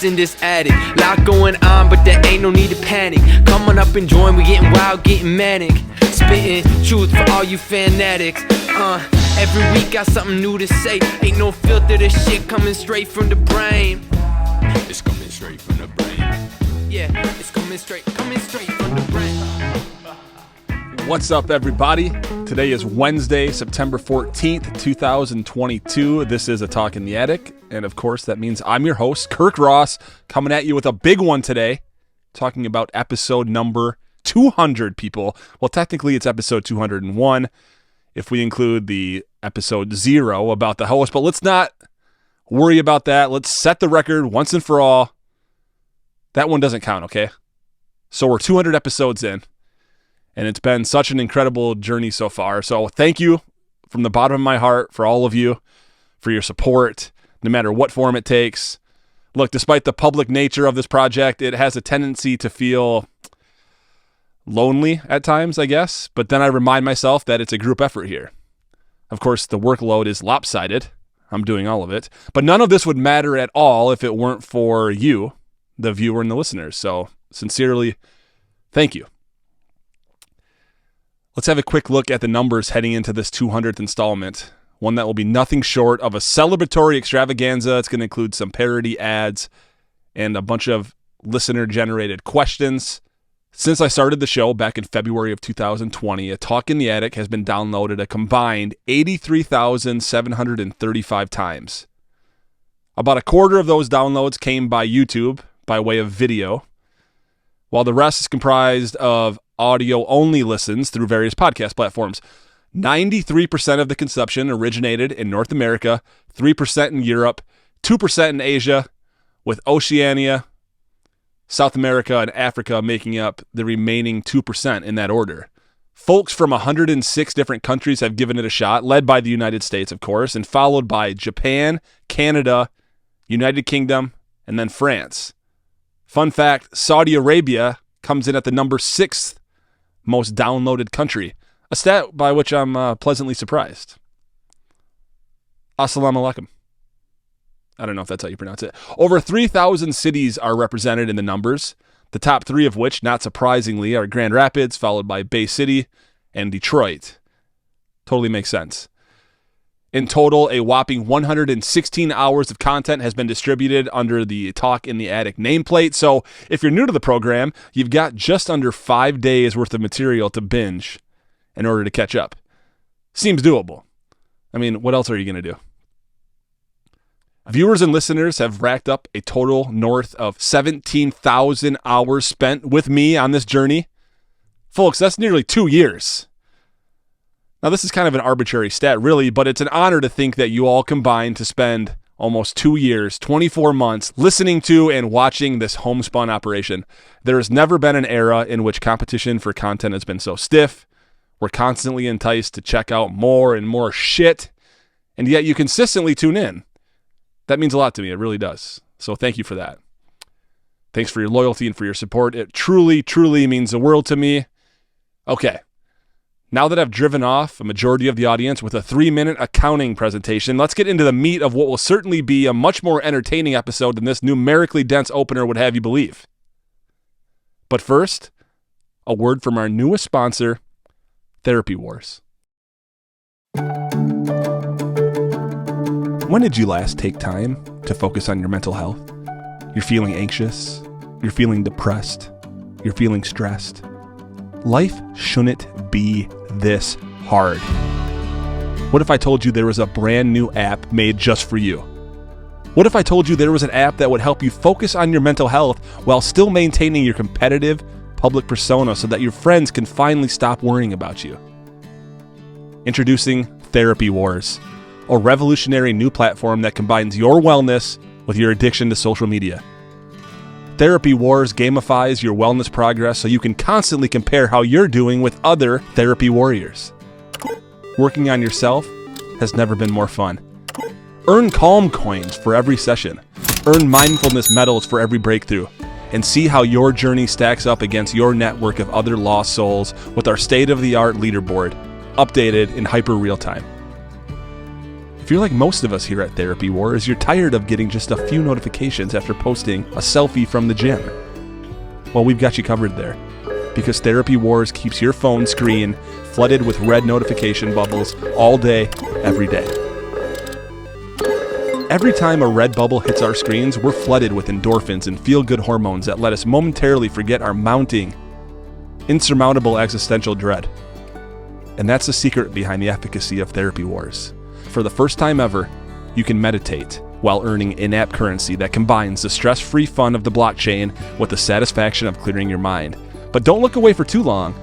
vibes in this attic. Lot going on, but there ain't no need to panic. Come on up and join, we getting wild, getting manic. Spitting truth for all you fanatics. Every week got something new to say. Ain't no filter, this shit coming straight from the brain. It's coming straight from the brain. Yeah, it's coming straight from the brain. What's up, everybody? Today is Wednesday, September 14th, 2022. This is A Talk in the Attic. And of course, that means I'm your host, Kirk Ross, coming at you with a big one today, talking about episode number 200, people. Well, technically, it's episode 201, if we include the episode 0 about the host. But let's not worry about that. Let's set the record once and for all. That one doesn't count, okay? So we're 200 episodes in. And it's been such an incredible journey so far. So thank you from the bottom of my heart for all of you, for your support, no matter what form it takes. Look, despite the public nature of this project, it has a tendency to feel lonely at times, I guess. But then I remind myself that it's a group effort here. Of course, the workload is lopsided. I'm doing all of it. But none of this would matter at all if it weren't for you, the viewer and the listeners. So sincerely, thank you. Let's have a quick look at the numbers heading into this 200th installment, one that will be nothing short of a celebratory extravaganza. It's going to include some parody ads and a bunch of listener-generated questions. Since I started the show back in February of 2020, A Talk in the Attic has been downloaded a combined 83,735 times. About a quarter of those downloads came by YouTube by way of video, while the rest is comprised of audio-only listens through various podcast platforms. 93% of the consumption originated in North America, 3% in Europe, 2% in Asia, with Oceania, South America, and Africa making up the remaining 2% in that order. Folks from 106 different countries have given it a shot, led by the United States, of course, and followed by Japan, Canada, United Kingdom, and then France. Fun fact, Saudi Arabia comes in at the number 6th most downloaded country, a stat by which I'm pleasantly surprised. Assalamu alaikum. I don't know if that's how you pronounce it. Over 3,000 cities are represented in the numbers, the top 3 of which, not surprisingly, are Grand Rapids, followed by Bay City and Detroit. Totally makes sense. In total, a whopping 116 hours of content has been distributed under the Talk in the Attic nameplate. So if you're new to the program, you've got just under 5 days worth of material to binge in order to catch up. Seems doable. I mean, what else are you going to do? Viewers and listeners have racked up a total north of 17,000 hours spent with me on this journey. Folks, that's nearly 2 years. Now, this is kind of an arbitrary stat, really, but it's an honor to think that you all combined to spend almost 2 years, 24 months, listening to and watching this homespun operation. There has never been an era in which competition for content has been so stiff. We're constantly enticed to check out more and more shit, and yet you consistently tune in. That means a lot to me. It really does. So thank you for that. Thanks for your loyalty and for your support. It truly, truly means the world to me. Okay. Now that I've driven off a majority of the audience with a 3-minute accounting presentation, let's get into the meat of what will certainly be a much more entertaining episode than this numerically dense opener would have you believe. But first, a word from our newest sponsor, Therapy Wars. When did you last take time to focus on your mental health? You're feeling anxious, you're feeling depressed, you're feeling stressed. Life shouldn't be this hard. What if I told you there was a brand new app made just for you? What if I told you there was an app that would help you focus on your mental health while still maintaining your competitive public persona so that your friends can finally stop worrying about you? Introducing Therapy Wars, a revolutionary new platform that combines your wellness with your addiction to social media. Therapy Wars gamifies your wellness progress so you can constantly compare how you're doing with other therapy warriors. Working on yourself has never been more fun. Earn Calm coins for every session. Earn mindfulness medals for every breakthrough. And see how your journey stacks up against your network of other lost souls with our state-of-the-art leaderboard, updated in hyper real time. If you're like most of us here at Therapy Wars, you're tired of getting just a few notifications after posting a selfie from the gym. Well, we've got you covered there, because Therapy Wars keeps your phone screen flooded with red notification bubbles all day, every day. Every time a red bubble hits our screens, we're flooded with endorphins and feel-good hormones that let us momentarily forget our mounting, insurmountable existential dread. And that's the secret behind the efficacy of Therapy Wars. For the first time ever, you can meditate while earning in-app currency that combines the stress-free fun of the blockchain with the satisfaction of clearing your mind. But don't look away for too long,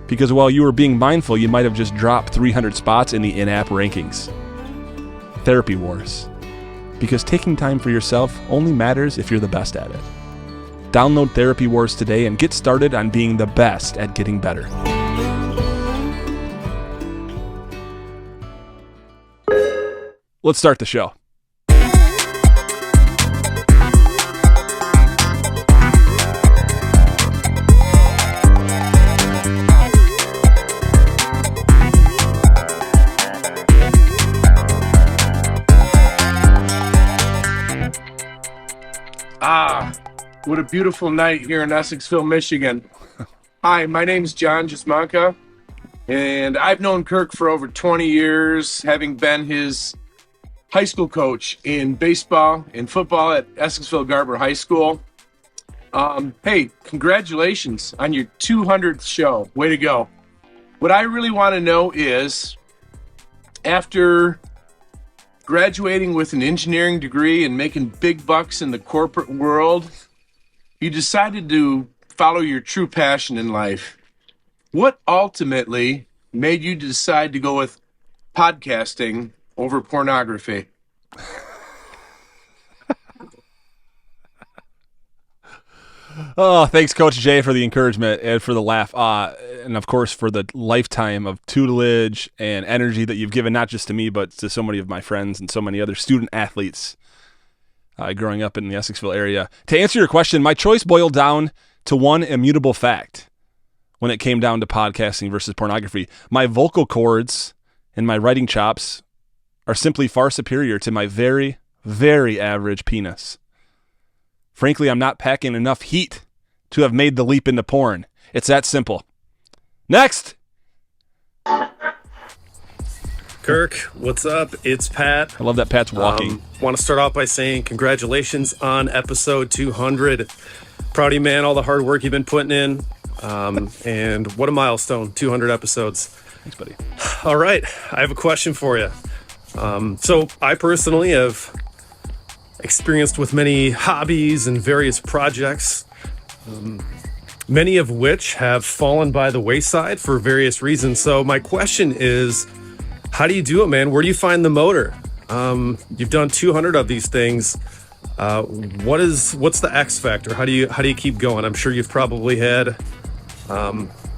because while you were being mindful, you might have just dropped 300 spots in the in-app rankings. Therapy Wars. Because taking time for yourself only matters if you're the best at it. Download Therapy Wars today and get started on being the best at getting better. Let's start the show. What a beautiful night here in Essexville, Michigan. Hi, my name's John Jasmanka, and I've known Kirk for over 20 years, having been his high school coach in baseball and football at Essexville Garber High School. Hey, congratulations on your 200th show. Way to go. What I really want to know is, after graduating with an engineering degree and making big bucks in the corporate world, you decided to follow your true passion in life. What ultimately made you decide to go with podcasting over pornography? Oh, thanks, Coach Jay, for the encouragement and for the laugh. And, of course, for the lifetime of tutelage and energy that you've given not just to me, but to so many of my friends and so many other student athletes growing up in the Essexville area. To answer your question, my choice boiled down to one immutable fact when it came down to podcasting versus pornography. My vocal cords and my writing chops are simply far superior to my very, very average penis. Frankly, I'm not packing enough heat to have made the leap into porn. It's that simple. Next! Kirk, what's up? It's Pat. I love that Pat's walking. Want to start off by saying congratulations on episode 200. Proud of you, man, all the hard work you've been putting in. And what a milestone, 200 episodes. Thanks, buddy. All right, I have a question for you. So I personally have experienced with many hobbies and various projects, many of which have fallen by the wayside for various reasons. So my question is, how do you do it, man? Where do you find the motor? You've done 200 of these things. What's the X factor? How do you keep going? I'm sure you've probably had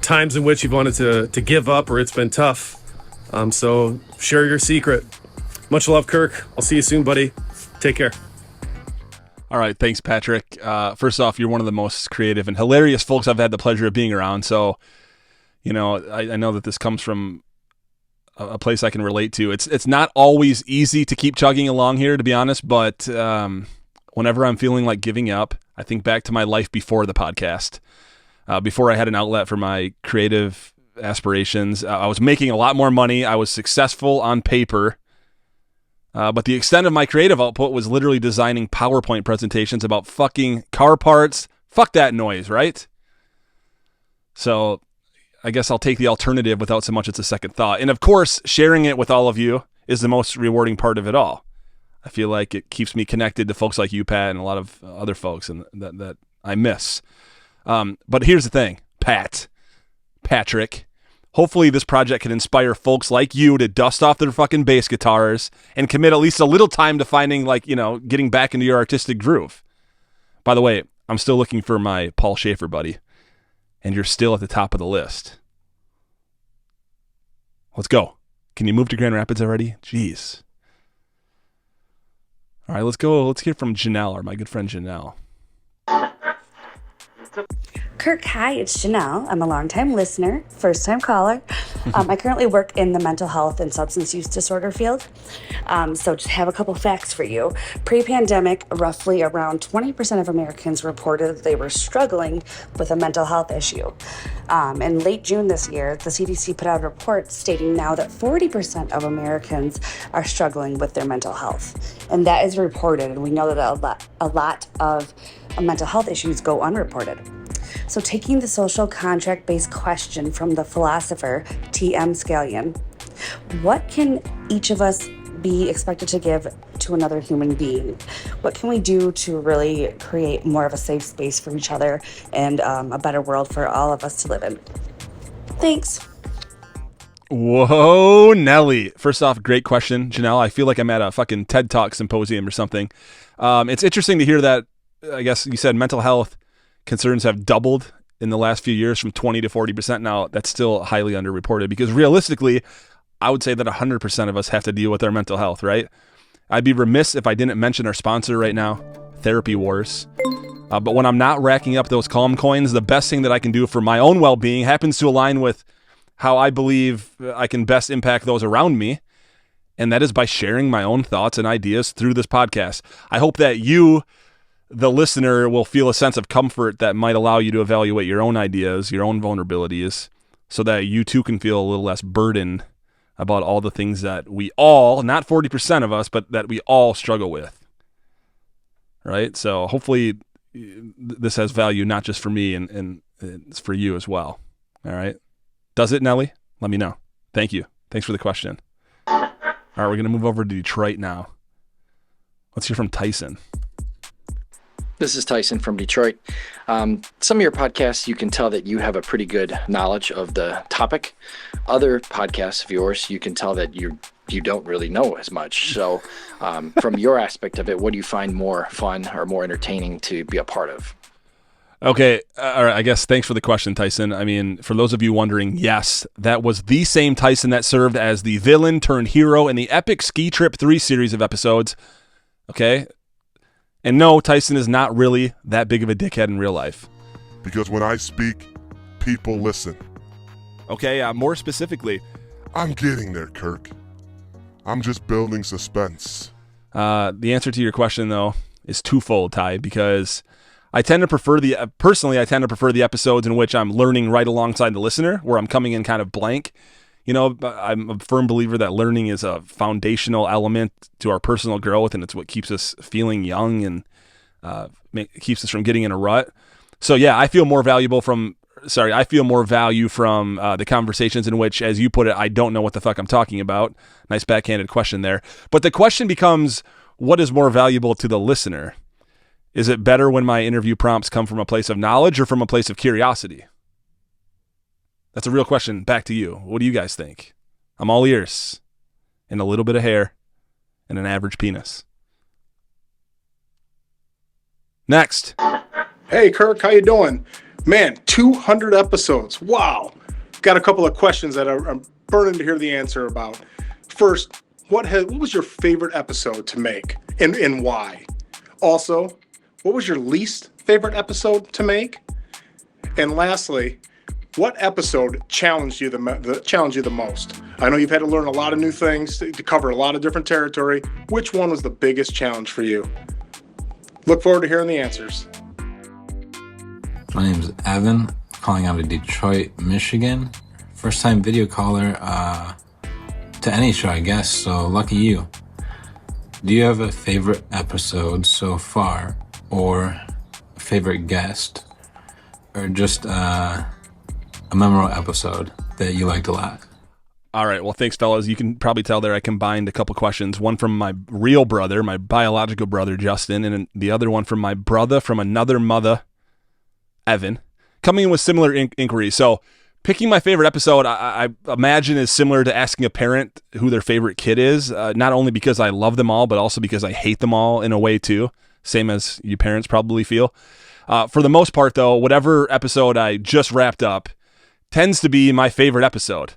times in which you've wanted to give up or it's been tough. So share your secret. Much love, Kirk. I'll see you soon, buddy. Take care. All right, thanks, Patrick. First off, you're one of the most creative and hilarious folks I've had the pleasure of being around. So, you know, I know that this comes from a place I can relate to. It's not always easy to keep chugging along here, to be honest, but whenever I'm feeling like giving up, I think back to my life before the podcast. Before I had an outlet for my creative aspirations, I was making a lot more money. I was successful on paper. But the extent of my creative output was literally designing PowerPoint presentations about fucking car parts. Fuck that noise, right? So I guess I'll take the alternative without so much as a second thought. And of course, sharing it with all of you is the most rewarding part of it all. I feel like it keeps me connected to folks like you, Pat, and a lot of other folks and that I miss. But here's the thing, Patrick. Hopefully this project can inspire folks like you to dust off their fucking bass guitars and commit at least a little time to finding, like, you know, getting back into your artistic groove. By the way, I'm still looking for my Paul Schaefer buddy, and you're still at the top of the list. Let's go. Can you move to Grand Rapids already? Jeez. All right, let's go. Let's hear from Janelle, or my good friend Janelle. Kirk, hi, it's Janelle. I'm a longtime listener, first-time caller. I currently work in the mental health and substance use disorder field. So just have a couple facts for you. Pre-pandemic, roughly around 20% of Americans reported that they were struggling with a mental health issue. In late June this year, the CDC put out a report stating now that 40% of Americans are struggling with their mental health. And that is reported, and we know that a lot of mental health issues go unreported. So taking the social contract-based question from the philosopher T.M. Scallion, what can each of us be expected to give to another human being? What can we do to really create more of a safe space for each other and a better world for all of us to live in? Thanks. Whoa, Nelly. First off, great question, Janelle. I feel like I'm at a fucking TED Talk symposium or something. It's interesting to hear that, I guess you said mental health concerns have doubled in the last few years from 20 to 40%. Now, that's still highly underreported because realistically, I would say that 100% of us have to deal with our mental health, right? I'd be remiss if I didn't mention our sponsor right now, Therapy Wars. But when I'm not racking up those calm coins, the best thing that I can do for my own well-being happens to align with how I believe I can best impact those around me. And that is by sharing my own thoughts and ideas through this podcast. I hope that you, the listener, will feel a sense of comfort that might allow you to evaluate your own ideas, your own vulnerabilities, so that you too can feel a little less burdened about all the things that we all, not 40% of us, but that we all struggle with. Right? So hopefully this has value not just for me and it's for you as well. All right? Does it, Nelly? Let me know. Thank you. Thanks for the question. All right, we're going to move over to Detroit now. Let's hear from Tyson. This is Tyson from Detroit. Some of your podcasts, you can tell that you have a pretty good knowledge of the topic. Other podcasts of yours, you can tell that you don't really know as much. So from your aspect of it, what do you find more fun or more entertaining to be a part of? Okay, all right, I guess thanks for the question, Tyson. I mean, for those of you wondering, yes, that was the same Tyson that served as the villain turned hero in the epic Ski Trip 3 series of episodes. Okay? And no, Tyson is not really that big of a dickhead in real life. Because when I speak, people listen. Okay, more specifically. I'm getting there, Kirk. I'm just building suspense. The answer to your question, though, is twofold, Ty, because I tend to prefer the episodes in which I'm learning right alongside the listener, where I'm coming in kind of blank. You know, I'm a firm believer that learning is a foundational element to our personal growth, and it's what keeps us feeling young and keeps us from getting in a rut. So yeah, I feel more value from the conversations in which, as you put it, I don't know what the fuck I'm talking about. Nice backhanded question there. But the question becomes, what is more valuable to the listener? Is it better when my interview prompts come from a place of knowledge or from a place of curiosity? That's a real question. Back to you. What do you guys think? I'm all ears and a little bit of hair and an average penis. Next. Hey, Kirk, how you doing? Man, 200 episodes. Wow. Got a couple of questions that I'm burning to hear the answer about. First, what was your favorite episode to make and why? Also, what was your least favorite episode to make? And lastly, what episode challenged you the most? I know you've had to learn a lot of new things to cover a lot of different territory. Which one was the biggest challenge for you? Look forward to hearing the answers. My name is Evan, calling out of Detroit, Michigan. First time video caller to any show, I guess, so lucky you. Do you have a favorite episode so far, or a favorite guest, or just a memorable episode that you liked a lot? All right. Well, thanks, fellas. You can probably tell there I combined a couple questions. One from my real brother, my biological brother, Justin, and the other one from my brother from another mother, Evan, coming in with similar inquiries. So picking my favorite episode, I imagine, is similar to asking a parent who their favorite kid is, not only because I love them all, but also because I hate them all in a way too, same as you parents probably feel. For the most part, though, whatever episode I just wrapped up tends to be my favorite episode.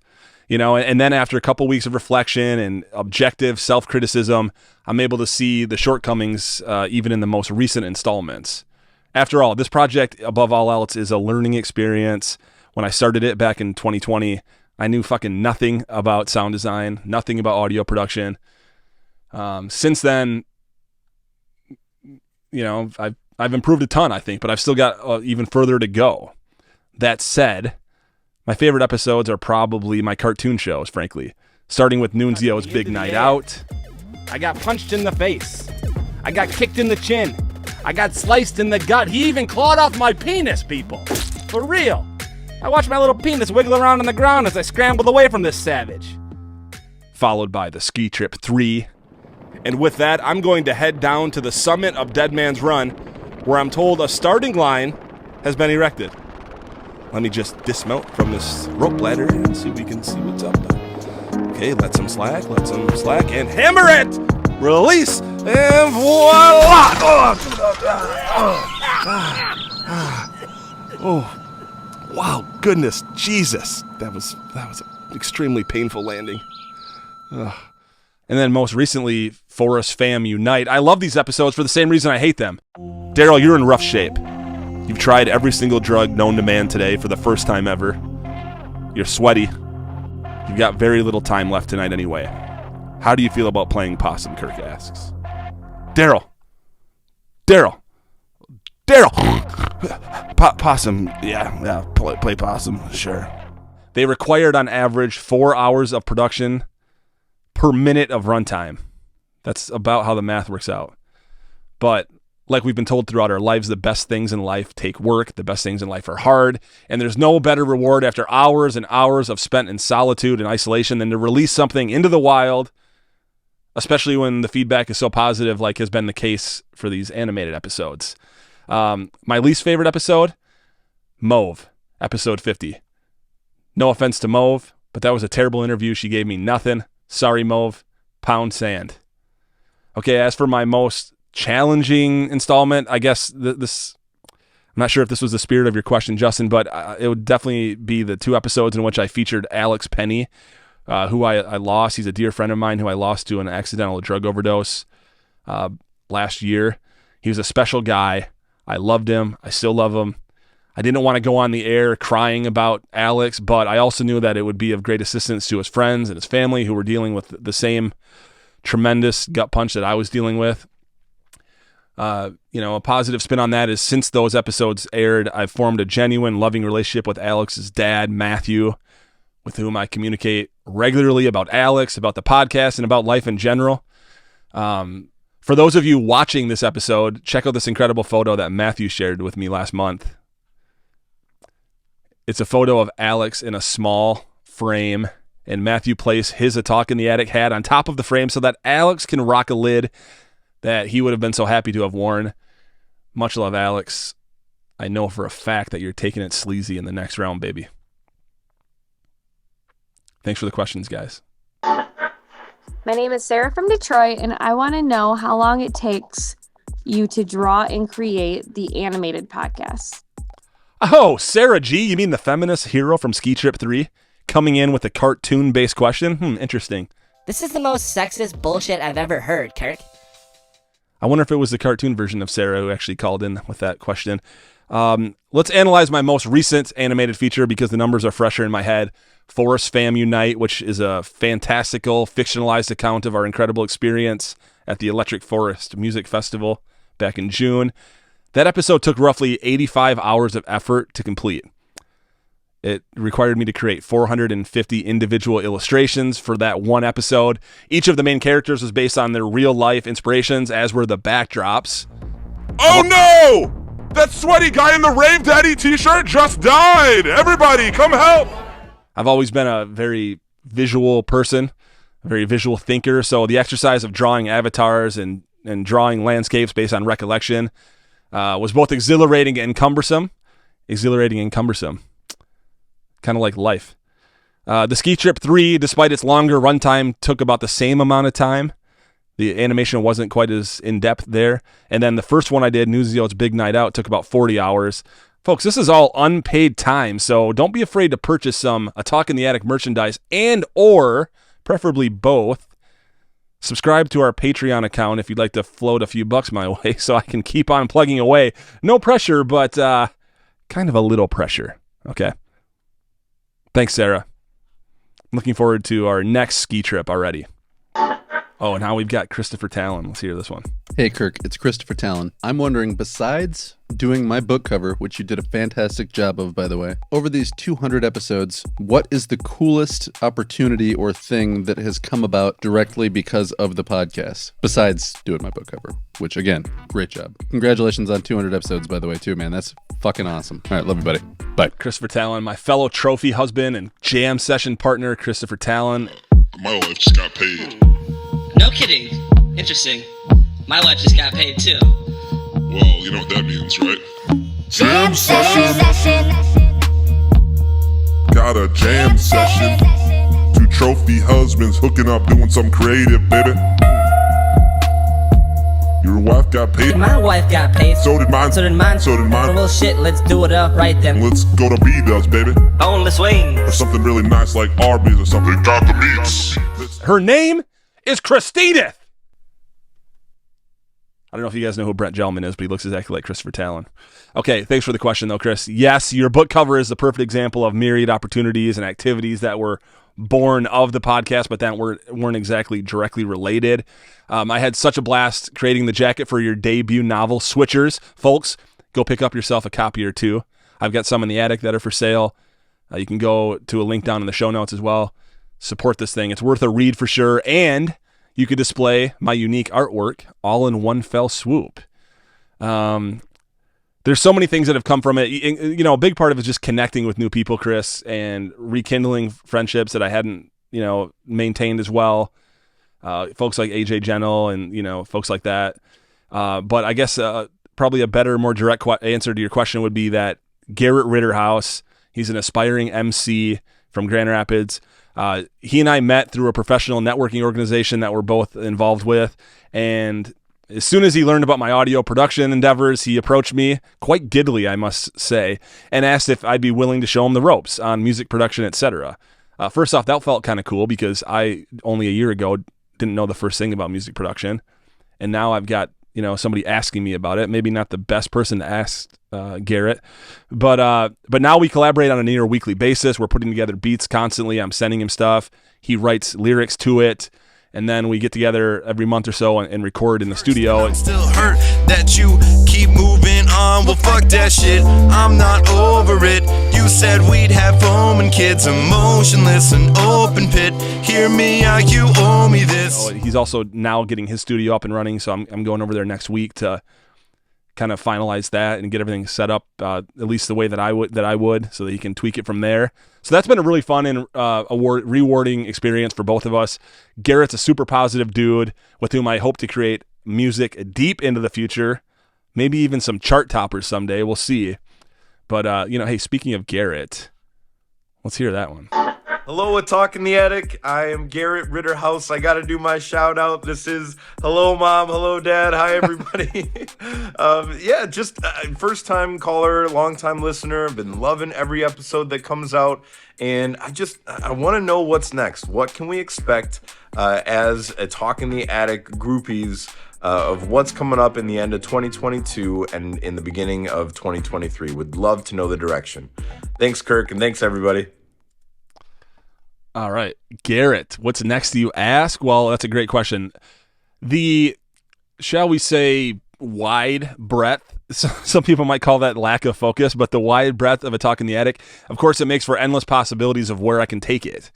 You know, and then after a couple weeks of reflection and objective self-criticism, I'm able to see the shortcomings even in the most recent installments. After all, this project, above all else, is a learning experience. When I started it back in 2020, I knew fucking nothing about sound design, nothing about audio production. Since then, you know, I've improved a ton, I think, but I've still got even further to go. That said, my favorite episodes are probably my cartoon shows, frankly. Starting with Nunzio's Big Night Out. I got punched in the face. I got kicked in the chin. I got sliced in the gut. He even clawed off my penis, people. For real. I watched my little penis wiggle around on the ground as I scrambled away from this savage. Followed by the Ski Trip 3. And with that, I'm going to head down to the summit of Dead Man's Run, where I'm told a starting line has been erected. Let me just dismount from this rope ladder and see if we can see what's up. Okay, let some slack, and hammer it! Release, and voila! Oh, wow, goodness, Jesus. That was an extremely painful landing. Ugh. And then most recently, Forest Fam Unite. I love these episodes for the same reason I hate them. Daryl, you're in rough shape. You've tried every single drug known to man today for the first time ever. You're sweaty. You've got very little time left tonight anyway. How do you feel about playing possum, Kirk asks. Daryl! Possum, yeah, play possum, sure. They required on average 4 hours of production per minute of runtime. That's about how the math works out. But like we've been told throughout our lives, the best things in life take work. The best things in life are hard. And there's no better reward after hours and hours of spent in solitude and isolation than to release something into the wild, especially when the feedback is so positive like has been the case for these animated episodes. My least favorite episode, Mauve, episode 50. No offense to Mauve, but that was a terrible interview. She gave me nothing. Sorry, Mauve. Pound sand. Okay, as for my most challenging installment, I guess this, I'm not sure if this was the spirit of your question, Justin, but it would definitely be the 2 episodes in which I featured Alex Penny, who I lost. He's a dear friend of mine who I lost to an accidental drug overdose last year. He was a special guy. I loved him. I still love him. I didn't want to go on the air crying about Alex, but I also knew that it would be of great assistance to his friends and his family who were dealing with the same tremendous gut punch that I was dealing with. A positive spin on that is since those episodes aired, I've formed a genuine, loving relationship with Alex's dad, Matthew, with whom I communicate regularly about Alex, about the podcast, and about life in general. For those of you watching this episode, check out this incredible photo that Matthew shared with me last month. It's a photo of Alex in a small frame, and Matthew placed his A Talk in the Attic hat on top of the frame so that Alex can rock a lid that he would have been so happy to have worn. Much love, Alex. I know for a fact that you're taking it sleazy in the next round, baby. Thanks for the questions, guys. My name is Sarah from Detroit, and I want to know how long it takes you to draw and create the animated podcast. Oh, Sarah G, you mean the feminist hero from Ski Trip 3? Coming in with a cartoon-based question? Interesting. This is the most sexist bullshit I've ever heard, Kirk. I wonder if it was the cartoon version of Sarah who actually called in with that question. Let's analyze my most recent animated feature because the numbers are fresher in my head. Forest Fam Unite, which is a fantastical, fictionalized account of our incredible experience at the Electric Forest Music Festival back in June. That episode took roughly 85 hours of effort to complete. It required me to create 450 individual illustrations for that one episode. Each of the main characters was based on their real-life inspirations, as were the backdrops. Oh no! That sweaty guy in the Rave Daddy t-shirt just died! Everybody, come help! I've always been a very visual person, a very visual thinker, so the exercise of drawing avatars and drawing landscapes based on recollection was both exhilarating and cumbersome. Kind of like life. The Ski Trip 3, despite its longer runtime, took about the same amount of time. The animation wasn't quite as in-depth there. And then the first one I did, Nunzio's Big Night Out, took about 40 hours. Folks, this is all unpaid time, so don't be afraid to purchase some A Talk in the Attic merchandise and or, preferably both, Subscribe to our Patreon account if you'd like to float a few bucks my way so I can keep on plugging away. No pressure, but kind of a little pressure. Okay. Thanks, Sarah. Looking forward to our next ski trip already. Oh, and now we've got Christopher Talan. Let's hear this one. Hey, Kirk, it's Christopher Talan. I'm wondering, besides doing my book cover, which you did a fantastic job of, by the way, over these 200 episodes, what is the coolest opportunity or thing that has come about directly because of the podcast, besides doing my book cover, which, again, great job. Congratulations on 200 episodes, by the way, too, man. That's fucking awesome. All right, love you, buddy. Bye. Christopher Talan, my fellow trophy husband and jam session partner, Christopher Talan. My wife just got paid. No kidding. Interesting. My wife just got paid too. Well, you know what that means, right? Jam session. Got a jam session. 2 trophy husbands hooking up, doing something creative, baby. Your wife got paid. My wife got paid. So did mine. So did mine. So did mine. Well, shit, let's do it up right then. Let's go to B-Dubs, baby. Boneless wings. Or something really nice like Arby's or something. They got the meats. Her name is Christedith. I don't know if you guys know who Brent Gelman is, but he looks exactly like Christopher Talan. Okay, thanks for the question, though, Chris. Yes, your book cover is the perfect example of myriad opportunities and activities that were born of the podcast, but that weren't exactly directly related. I had such a blast creating the jacket for your debut novel, Switchers. Folks, go pick up yourself a copy or two. I've got some in the attic that are for sale. You can go to a link down in the show notes as well. Support this thing. It's worth a read for sure, and you could display my unique artwork all in one fell swoop. There's so many things that have come from it. You know, a big part of it is just connecting with new people, Chris, and rekindling friendships that I hadn't, maintained as well. Folks like AJ Janelle and, folks like that. But I guess probably a better, more direct answer to your question would be that Garrettritter House, he's an aspiring MC from Grand Rapids. He and I met through a professional networking organization that we're both involved with. And as soon as he learned about my audio production endeavors, he approached me, quite giddily, I must say, and asked if I'd be willing to show him the ropes on music production, etc. First off, that felt kind of cool because I, only a year ago, didn't know the first thing about music production. And now I've got, somebody asking me about it. Maybe not the best person to ask Garrett, but now we collaborate on a near weekly basis. We're putting together beats constantly. I'm sending him stuff. He writes lyrics to it. And then we get together every month or so and record in the studio. I'm still hurt that you keep moving on. Well, fuck that shit. I'm not over it. You said we'd have home and kids, emotionless and open pit. Hear me out, you owe me this. He's also now getting his studio up and running, so I'm going over there next week to kind of finalize that and get everything set up at least the way that I would, so that he can tweak it from there. So that's been a really fun and rewarding experience for both of us. Garrett's a super positive dude with whom I hope to create music deep into the future, maybe even some chart toppers someday. We'll see. But hey, speaking of Garrett, let's hear that one. Hello, a Talk in the Attic. I am Garrettritter House. I got to do my shout out. This is hello, Mom. Hello, Dad. Hi, everybody. Just first time caller, long time listener. I've been loving every episode that comes out. And I want to know what's next. What can we expect as a Talk in the Attic groupies of what's coming up in the end of 2022 and in the beginning of 2023? Would love to know the direction. Thanks, Kirk, and thanks, everybody. All right, Garrett, what's next, do you ask? Well, that's a great question. The, shall we say, wide breadth, some people might call that lack of focus, but the wide breadth of a Talk in the Attic, of course, it makes for endless possibilities of where I can take it.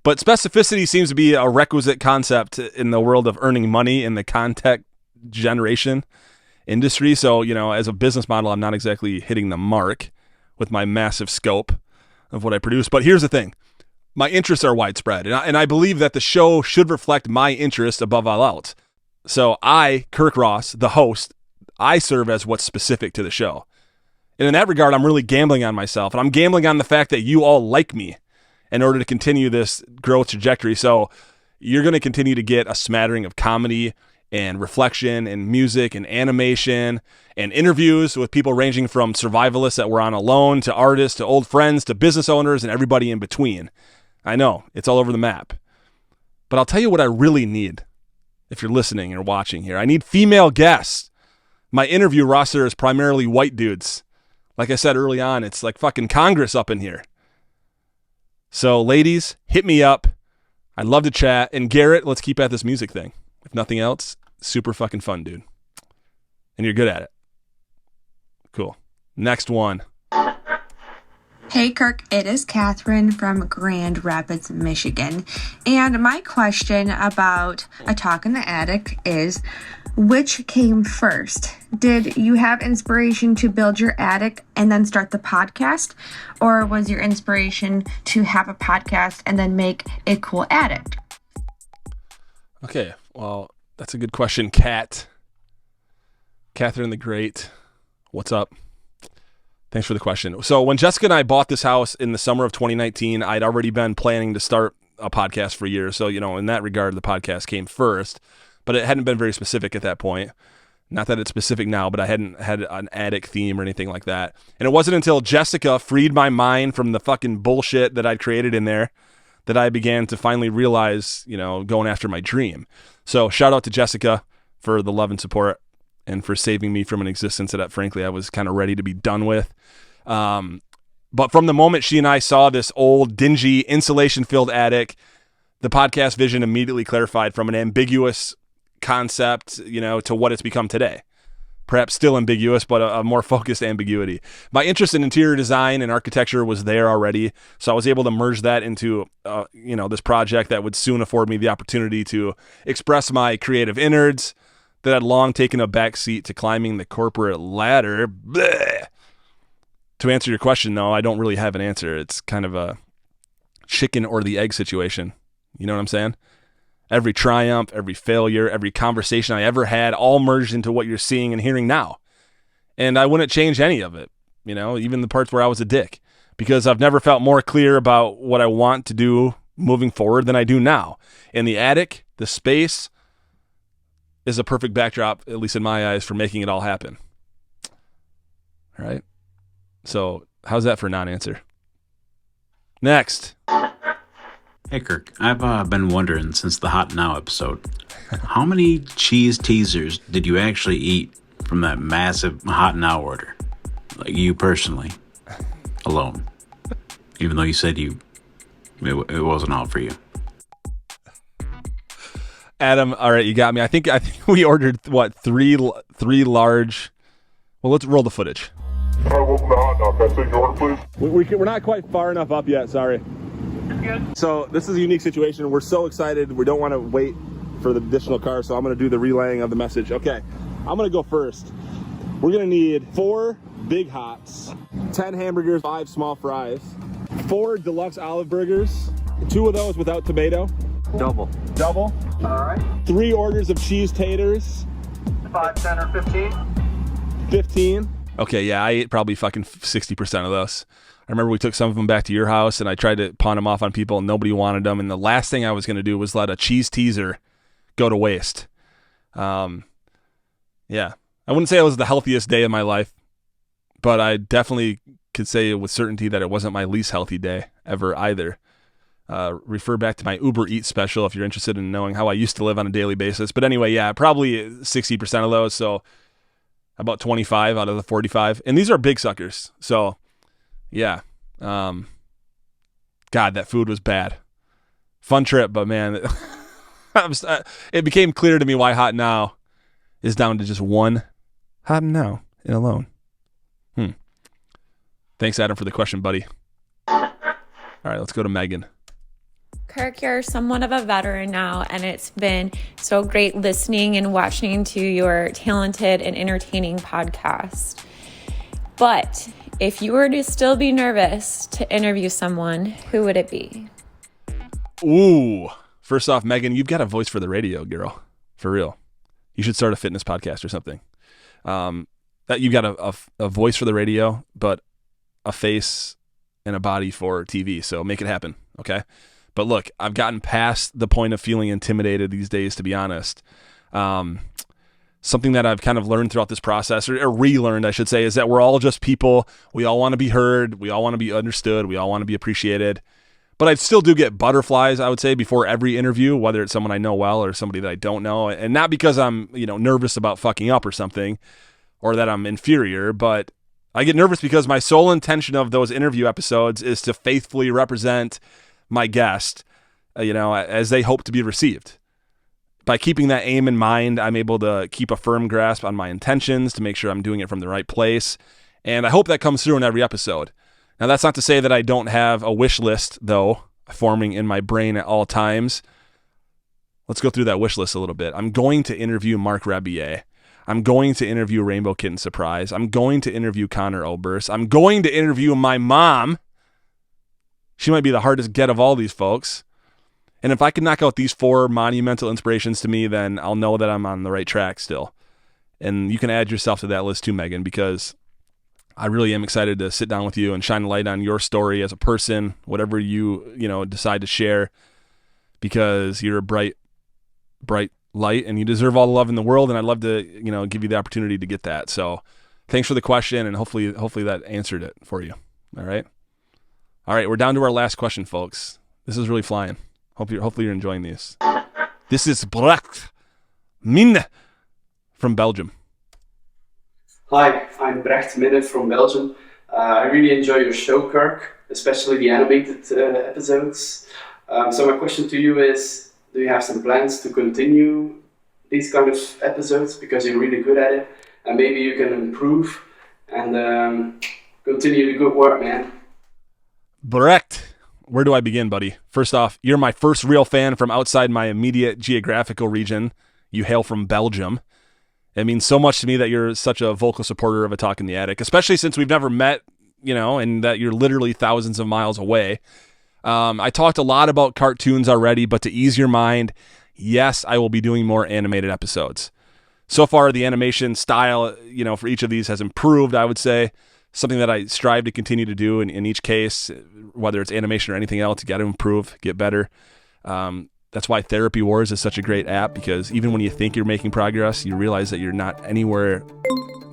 But specificity seems to be a requisite concept in the world of earning money in the content generation industry. So, as a business model, I'm not exactly hitting the mark with my massive scope of what I produce. But here's the thing. My interests are widespread, and I believe that the show should reflect my interest above all else. So I, Kirk Ross, the host, I serve as what's specific to the show. And in that regard, I'm really gambling on myself, and I'm gambling on the fact that you all like me in order to continue this growth trajectory. So you're going to continue to get a smattering of comedy and reflection and music and animation and interviews with people ranging from survivalists that were on alone to artists to old friends to business owners and everybody in between. I know, it's all over the map. But I'll tell you what I really need. if you're listening or watching here. I need female guests. My interview roster is primarily white dudes. Like I said early on, it's like fucking Congress up in here. So, ladies, hit me up. I'd love to chat. And Garrett, let's keep at this music thing. If nothing else, super fucking fun, dude. And you're good at it. Cool. Next one. Hey Kirk, it is Catherine from Grand Rapids, Michigan. And my question about A Talk in the Attic is, which came first? Did you have inspiration to build your attic and then start the podcast? Or was your inspiration to have a podcast and then make a cool attic? Okay, well, that's a good question, Kat. Catherine the Great, what's up? Thanks for the question. So when Jessica and I bought this house in the summer of 2019, I'd already been planning to start a podcast for years. So, in that regard, the podcast came first, but it hadn't been very specific at that point. Not that it's specific now, but I hadn't had an attic theme or anything like that. And it wasn't until Jessica freed my mind from the fucking bullshit that I'd created in there that I began to finally realize, going after my dream. So shout out to Jessica for the love and support and for saving me from an existence that, frankly, I was kind of ready to be done with. But from the moment she and I saw this old, dingy, insulation-filled attic, the podcast vision immediately clarified from an ambiguous concept, to what it's become today. Perhaps still ambiguous, but a more focused ambiguity. My interest in interior design and architecture was there already, so I was able to merge that into, this project that would soon afford me the opportunity to express my creative innards that had long taken a backseat to climbing the corporate ladder. Blech. To answer your question, no, I don't really have an answer. It's kind of a chicken or the egg situation. You know what I'm saying? Every triumph, every failure, every conversation I ever had all merged into what you're seeing and hearing now. And I wouldn't change any of it, even the parts where I was a dick, because I've never felt more clear about what I want to do moving forward than I do now. In the attic, the space is a perfect backdrop, at least in my eyes, for making it all happen. All right? So how's that for a non-answer? Next. Hey Kirk, I've been wondering since the Hot Now episode, how many cheese teasers did you actually eat from that massive Hot Now order? Like you personally, alone. Even though you said it wasn't all for you. Adam, all right, you got me. I think we ordered three large. Well, let's roll the footage. Welcome to Hot Now. Can I take your order, please? We're not quite far enough up yet. Sorry. Good. So this is a unique situation. We're so excited. We don't want to wait for the additional car, so I'm going to do the relaying of the message. Okay, I'm going to go first. We're going to need 4 big hots, 10 hamburgers, 5 small fries, 4 deluxe olive burgers, 2 of those without tomato. Double. All right. 3 orders of cheese taters. 5, 10, or 15? 15. Okay, yeah, I ate probably fucking 60% of those. I remember we took some of them back to your house, and I tried to pawn them off on people, and nobody wanted them. And the last thing I was going to do was let a cheese teaser go to waste. Yeah, I wouldn't say it was the healthiest day of my life, but I definitely could say with certainty that it wasn't my least healthy day ever either. Refer back to my Uber Eats special if you're interested in knowing how I used to live on a daily basis. But anyway, yeah, probably 60% of those, so about 25 out of the 45. And these are big suckers, so... yeah. God, that food was bad. Fun trip, but man, it became clear to me why Hot Now is down to just one Hot Now and alone. Thanks, Adam, for the question, buddy. All right, let's go to Megan. Kirk, you're somewhat of a veteran now, and it's been so great listening and watching to your talented and entertaining podcast. But if you were to still be nervous to interview someone, who would it be? Ooh. First off, Megan, you've got a voice for the radio, girl. For real. You should start a fitness podcast or something. That you've got a voice for the radio, but a face and a body for TV. So make it happen, okay? But look, I've gotten past the point of feeling intimidated these days, to be honest. Something that I've kind of learned throughout this process, or relearned, I should say, is that we're all just people. We all want to be heard. We all want to be understood. We all want to be appreciated. But I still do get butterflies, I would say, before every interview, whether it's someone I know well or somebody that I don't know. And not because I'm, nervous about fucking up or something, or that I'm inferior, but I get nervous because my sole intention of those interview episodes is to faithfully represent my guest, as they hope to be received. By keeping that aim in mind, I'm able to keep a firm grasp on my intentions to make sure I'm doing it from the right place. And I hope that comes through in every episode. Now, that's not to say that I don't have a wish list, though, forming in my brain at all times. Let's go through that wish list a little bit. I'm going to interview Mark Rebier. I'm going to interview Rainbow Kitten Surprise. I'm going to interview Connor Oberst. I'm going to interview my mom. She might be the hardest get of all these folks. And if I can knock out these 4 monumental inspirations to me, then I'll know that I'm on the right track still. And you can add yourself to that list too, Megan, because I really am excited to sit down with you and shine a light on your story as a person, whatever you decide to share, because you're a bright light and you deserve all the love in the world. And I'd love to, give you the opportunity to get that. So thanks for the question. And hopefully that answered it for you. All right. We're down to our last question, folks. This is really flying. Hopefully you're enjoying these. This is Brecht Minne from Belgium. Hi, I'm Brecht Minne from Belgium. I really enjoy your show, Kirk, especially the animated episodes. So my question to you is, do you have some plans to continue these kind of episodes, because you're really good at it, and maybe you can improve and continue the good work, man? Brecht, where do I begin, buddy? First off, you're my first real fan from outside my immediate geographical region. You hail from Belgium. It means so much to me that you're such a vocal supporter of A Talk in the Attic, especially since we've never met, and that you're literally thousands of miles away. I talked a lot about cartoons already, but to ease your mind, yes, I will be doing more animated episodes. So far, the animation style, for each of these has improved, I would say. Something that I strive to continue to do in each case, whether it's animation or anything else, you got to improve, get better. That's why Therapy Wars is such a great app, because even when you think you're making progress, you realize that you're not anywhere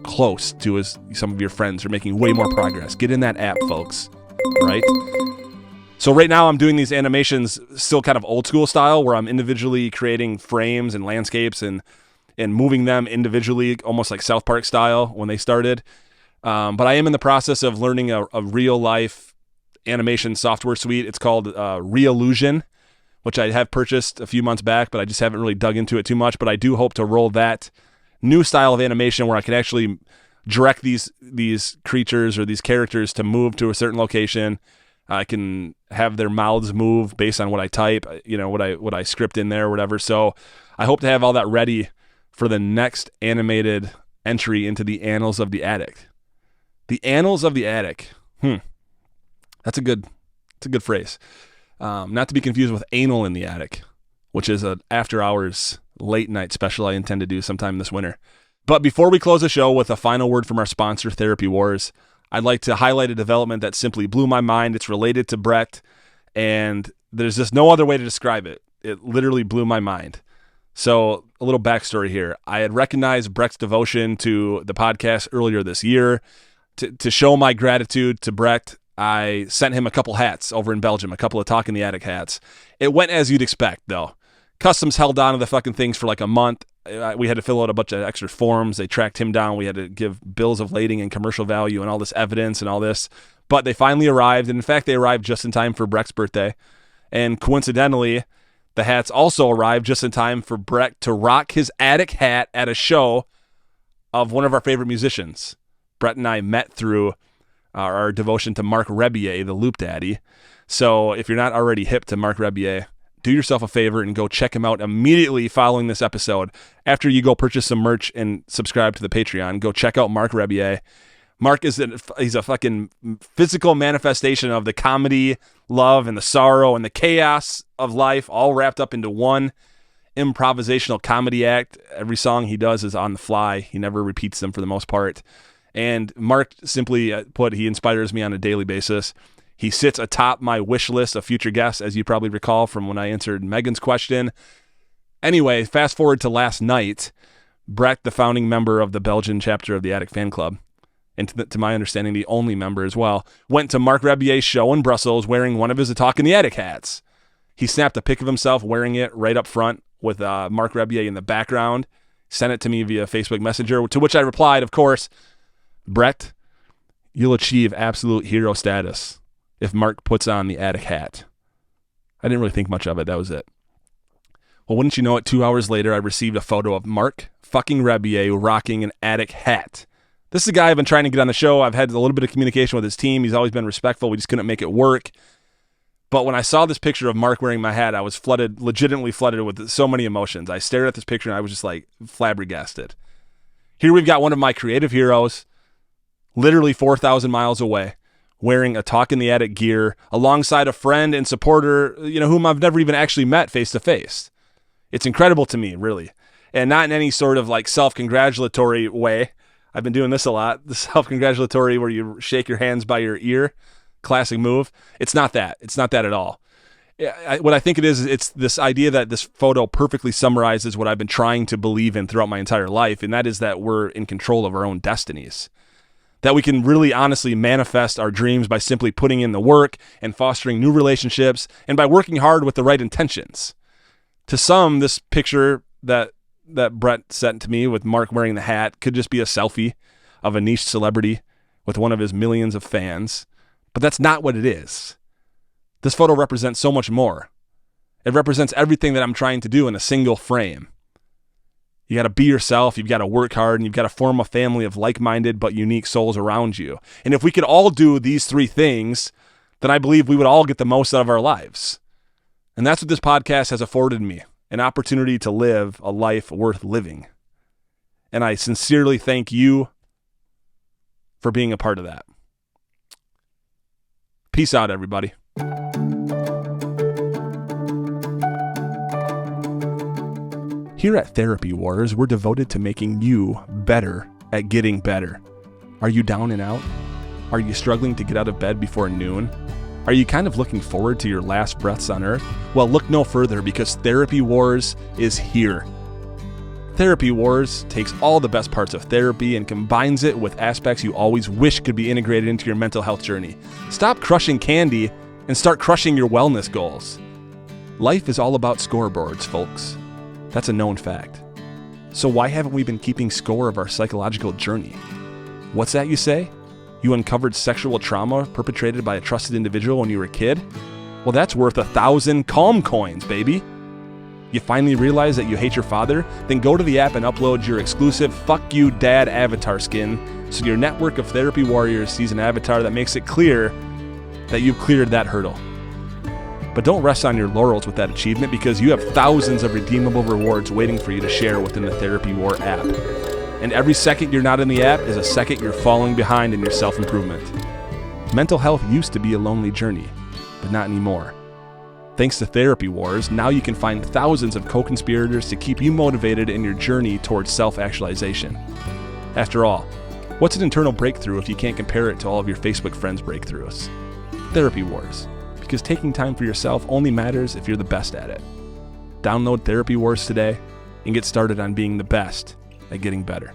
close to as some of your friends are making way more progress. Get in that app, folks. Right? So right now I'm doing these animations still kind of old school style, where I'm individually creating frames and landscapes and moving them individually, almost like South Park style when they started. But I am in the process of learning a real life animation software suite. It's called Reallusion, which I have purchased a few months back, but I just haven't really dug into it too much. But I do hope to roll that new style of animation where I can actually direct these creatures or these characters to move to a certain location. I can have their mouths move based on what I type, what I script in there or whatever. So I hope to have all that ready for the next animated entry into the Annals of the Attic. The Annals of the Attic. That's a good phrase. Not to be confused with Anal in the Attic, which is an after-hours late-night special I intend to do sometime this winter. But before we close the show with a final word from our sponsor, Therapy Wars, I'd like to highlight a development that simply blew my mind. It's related to Brecht, and there's just no other way to describe it. It literally blew my mind. So a little backstory here. I had recognized Brecht's devotion to the podcast earlier this year. To show my gratitude to Brecht, I sent him a couple hats over in Belgium, a couple of Talk in the Attic hats. It went as you'd expect, though. Customs held on to the fucking things for like a month. We had to fill out a bunch of extra forms. They tracked him down. We had to give bills of lading and commercial value and all this evidence and all this. But they finally arrived. And in fact, they arrived just in time for Brecht's birthday. And coincidentally, the hats also arrived just in time for Brecht to rock his attic hat at a show of one of our favorite musicians. Brett and I met through our devotion to Mark Rebier, the Loop Daddy. So if you're not already hip to Mark Rebier, do yourself a favor and go check him out immediately following this episode. After you go purchase some merch and subscribe to the Patreon, go check out Mark Rebier. Mark he's a fucking physical manifestation of the comedy, love, and the sorrow and the chaos of life, all wrapped up into one improvisational comedy act. Every song he does is on the fly. He never repeats them for the most part. And Mark, simply put, he inspires me on a daily basis. He sits atop my wish list of future guests, as you probably recall from when I answered Megan's question. Anyway, fast forward to last night. Brecht, the founding member of the Belgian chapter of the Attic Fan Club, and to my understanding, the only member as well, went to Mark Rebier's show in Brussels wearing one of his A Talk in the Attic hats. He snapped a pic of himself wearing it right up front with Mark Rebier in the background, sent it to me via Facebook Messenger, to which I replied, of course, Brett, you'll achieve absolute hero status if Mark puts on the Attic hat. I didn't really think much of it. That was it. Well, wouldn't you know it, 2 hours later, I received a photo of Mark fucking Rebier rocking an Attic hat. This is a guy I've been trying to get on the show. I've had a little bit of communication with his team. He's always been respectful. We just couldn't make it work. But when I saw this picture of Mark wearing my hat, I was legitimately flooded with so many emotions. I stared at this picture and I was just like flabbergasted. Here we've got one of my creative heroes, literally 4,000 miles away, wearing A Talk in the Attic gear alongside a friend and supporter, whom I've never even actually met face to face. It's incredible to me, really. And not in any sort of like self-congratulatory way. I've been doing this a lot, the self-congratulatory where you shake your hands by your ear. Classic move. It's not that. It's not that at all. What I think it is, it's this idea that this photo perfectly summarizes what I've been trying to believe in throughout my entire life, and that is that we're in control of our own destinies. That we can really honestly manifest our dreams by simply putting in the work and fostering new relationships and by working hard with the right intentions. To some, this picture that Brett sent to me with Mark wearing the hat could just be a selfie of a niche celebrity with one of his millions of fans. But that's not what it is. This photo represents so much more. It represents everything that I'm trying to do in a single frame. You got to be yourself, you've got to work hard, and you've got to form a family of like-minded but unique souls around you. And if we could all do these three things, then I believe we would all get the most out of our lives. And that's what this podcast has afforded me, an opportunity to live a life worth living. And I sincerely thank you for being a part of that. Peace out, everybody. Here at Therapy Wars, we're devoted to making you better at getting better. Are you down and out? Are you struggling to get out of bed before noon? Are you kind of looking forward to your last breaths on earth? Well, look no further, because Therapy Wars is here. Therapy Wars takes all the best parts of therapy and combines it with aspects you always wish could be integrated into your mental health journey. Stop crushing candy and start crushing your wellness goals. Life is all about scoreboards, folks. That's a known fact. So why haven't we been keeping score of our psychological journey? What's that, you say? You uncovered sexual trauma perpetrated by a trusted individual when you were a kid? Well, that's worth 1,000 Calm coins, baby. You finally realize that you hate your father? Then go to the app and upload your exclusive Fuck You Dad avatar skin so your network of therapy warriors sees an avatar that makes it clear that you've cleared that hurdle. But don't rest on your laurels with that achievement, because you have thousands of redeemable rewards waiting for you to share within the Therapy War app. And every second you're not in the app is a second you're falling behind in your self-improvement. Mental health used to be a lonely journey, but not anymore. Thanks to Therapy Wars, now you can find thousands of co-conspirators to keep you motivated in your journey towards self-actualization. After all, what's an internal breakthrough if you can't compare it to all of your Facebook friends' breakthroughs? Therapy Wars, because taking time for yourself only matters if you're the best at it. Download Therapy Wars today and get started on being the best at getting better.